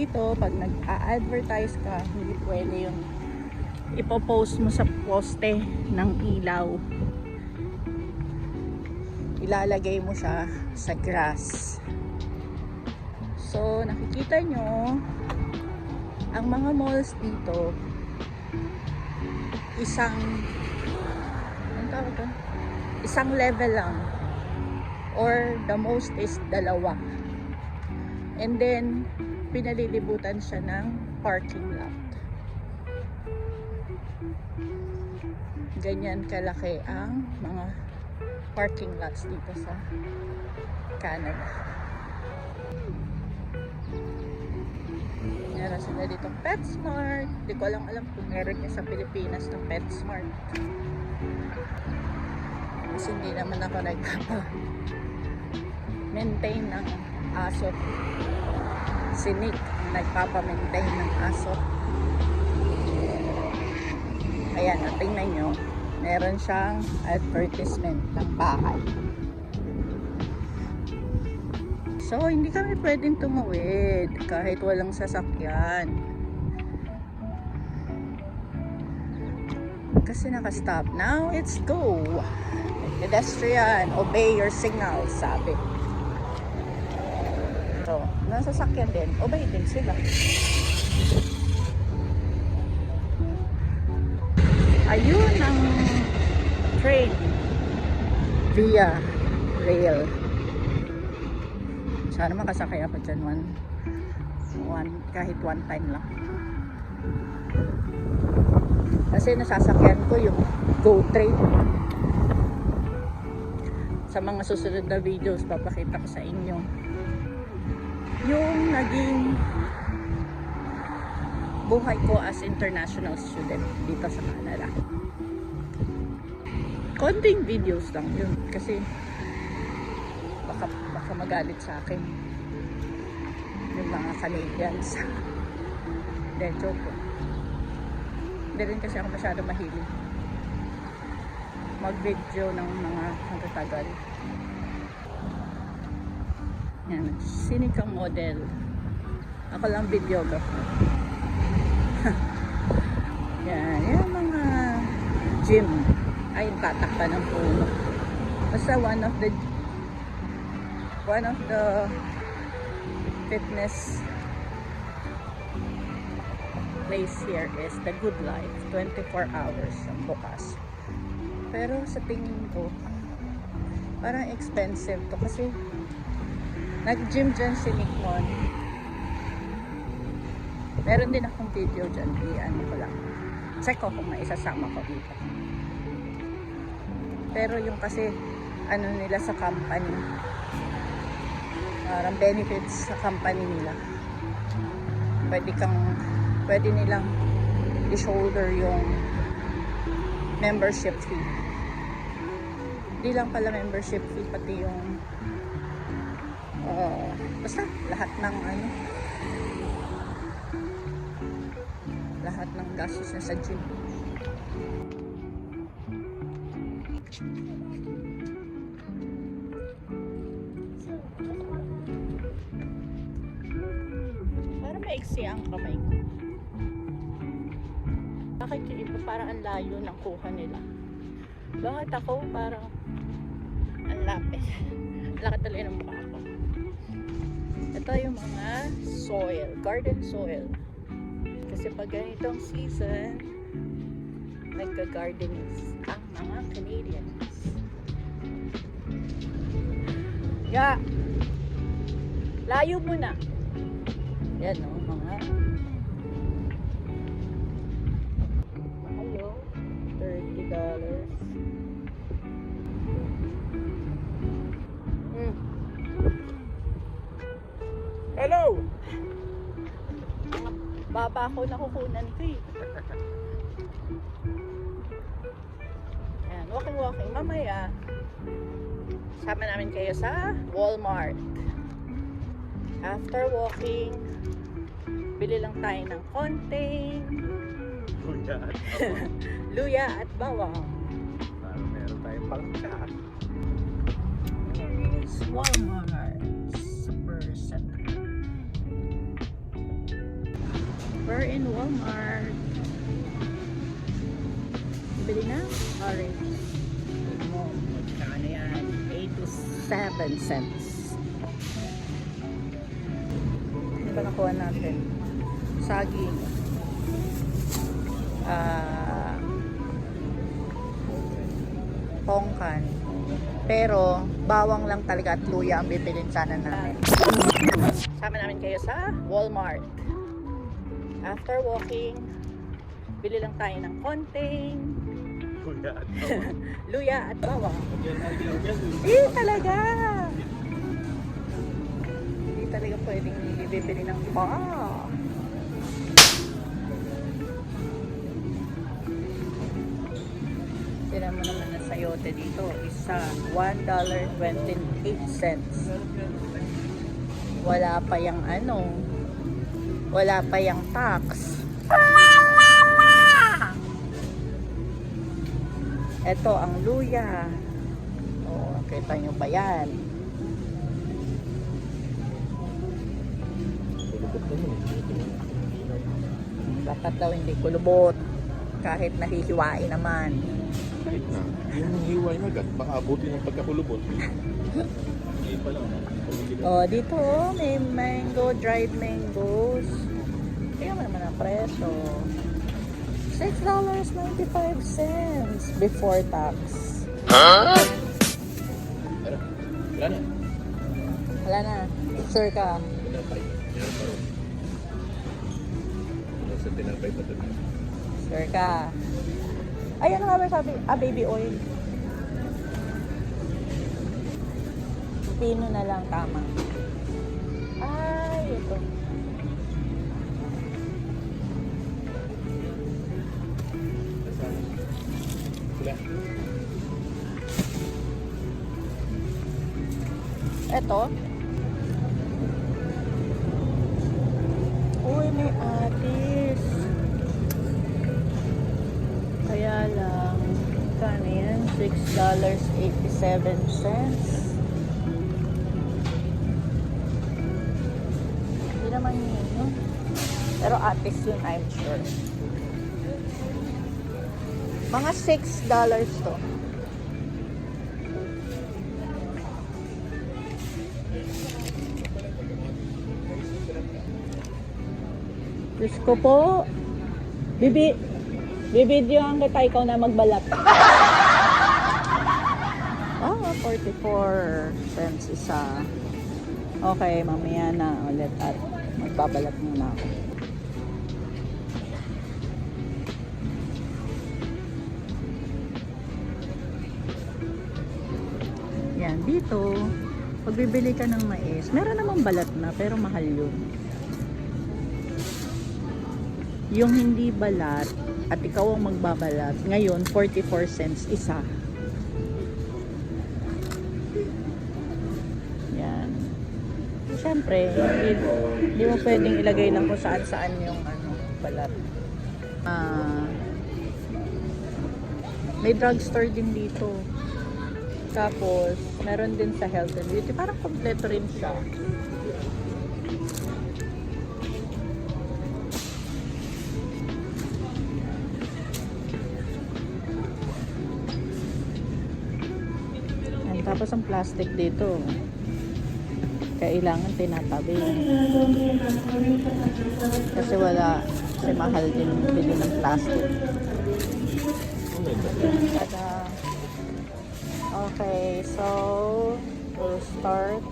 dito, pag nag-a-advertise ka, hindi pwede yung ipopost mo sa poste ng ilaw. Ilalagay mo siya sa grass. So, nakikita nyo, ang mga malls dito, isang level lang, or the most is 2, and then pinalilibutan siya ng parking lot. Ganyan kalaki ang mga parking lots dito sa Canada. Meron sila dito PetSmart. Hindi ko lang alam kung meron niya sa Pilipinas ng PetSmart. Kasi hindi naman ako nagpapa-maintain ng aso. Si Nick nagpapa-maintain ng aso. Ayan, tingnan nyo. Meron siyang advertisement ng bahay. So, hindi kami pwedeng tumawid kahit walang sasakyan. Kasi naka-stop. Now, it's go. Pedestrian, obey your signal, sabi. So, nasasakyan din, obey din sila. Ayun ang train via rail. Sana makasakay ako dyan kahit one time lang. Kasi nasasakyan ko yung GO train. Sa mga susunod na videos, papakita ko sa inyo yung naging buhay ko as international student dito sa Canada. Konting videos lang yun kasi baka magalit sa akin yung mga Canadians. Hindi, joke ko. Hindi rin kasi ako masyado mahilig mag-video ng mga nagtatagal. Yan, sinikang model. Ako lang videographer. Yan, yung mga gym ay tatakpan ng puno. Basta one of the fitness place here is the Good Life. 24 hours ang bukas. Pero sa tingin ko parang expensive to kasi nag-gym dyan si Nick Mon. Meron din akong video dyan. Iyan ko lang. Check ko kung maisasama ko dito. Pero yung kasi ano nila sa company, parang benefits sa company nila. Pwede nilang i-shoulder yung membership fee. Hindi lang pala membership fee, pati yung basta lahat ng lahat ng gastos na sa gym. Parang maiksi ang kamay ko. Bakit yung iba parang ang layo ng kuha nila? Bakit ako parang ang lapit? Lakad talaga ng mukha ko. Ito yung mga soil, garden soil. Kasi pag ganitong season, nagka-gardeners ang mga Canadians. Yeah. Layo mo na. Yan o, mga hello, $30. Hello! Baba ko nakukunan ko eh. Ayan, walking. Mamaya, sama namin kayo sa Walmart. After walking, bili lang tayo ng konting luya at bawang. Para meron tayong pangkas. Walmart Super Center. We're in Walmart. Bili na orange. Mo, magkano yan? 87 cents. Ano ba nakuha natin? Saging. Pongkan. Pero, bawang lang talaga at luya ang bibilin sana namin. Sama namin kayo sa Walmart. After walking, bili lang tayo ng konting Kuya at luya at bawang. Eh, talaga! Hindi talaga pwedeng bibili ng iba. Tira mo naman na sayote dito. Isa, $1.28. Wala pa yung ano. Wala pa yung tax. Ito ang luya. Oh, kita nyo ba yan? Dapat daw hindi kulubot. Kahit nahihiwain naman. kahit na. Yung hiway na agad, baka abutin ng pagkakulubot. Hindi pa lang. Oh, dito oh, may mango, dried mangoes. Kaya naman ang preso. $6.95 before tax. Tara, wala na. Wala na. Sure ka. Tinapay. Meron pa rin. Nasa tinapay pa doon. Sure ka. Ay, ano nga ba sabi? Baby oil. Pino na lang tama. Ay, ito. Wala. Ito. Uy, may atis. Kaya lang, kano yan? $6.87. Hindi naman yun, no? Pero atis yun, I'm sure. Mga $6 to. Diyos ko po. Bibidyoan kita ikaw na magbalat. 44 cents isa. Okay, mamaya na ulit at magbabalat muna ako. Yan, dito, pag bibili ka ng mais, meron namang balat na, pero mahal yun. Yung hindi balat, at ikaw ang magbabalat, ngayon, 44 cents isa. Yan. Siyempre, hindi mo pwedeng ilagay lang kung saan-saan yung balat. May drugstore din dito. Tapos, meron din sa health and beauty. Parang kompleto rin siya. And tapos ang plastic dito. Kailangan tinatabi. Kasi wala. Kasi mahal din bili ng plastic. Okay, so we'll start.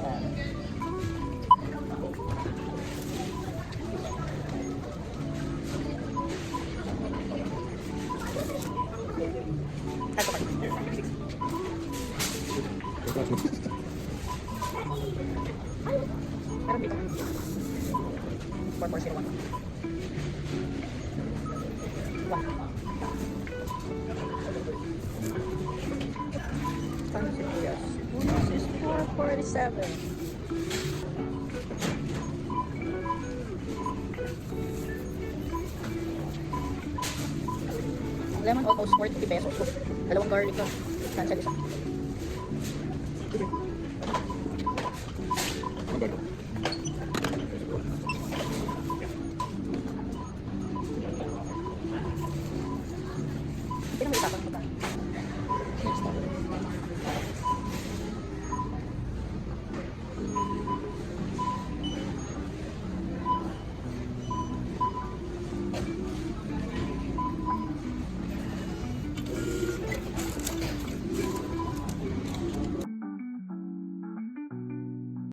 Ayan. Meron dito. 4401. Wow. Yes. This is 447. Lemon almost 40 pesos. Dalawang garlic to. Cancel isa.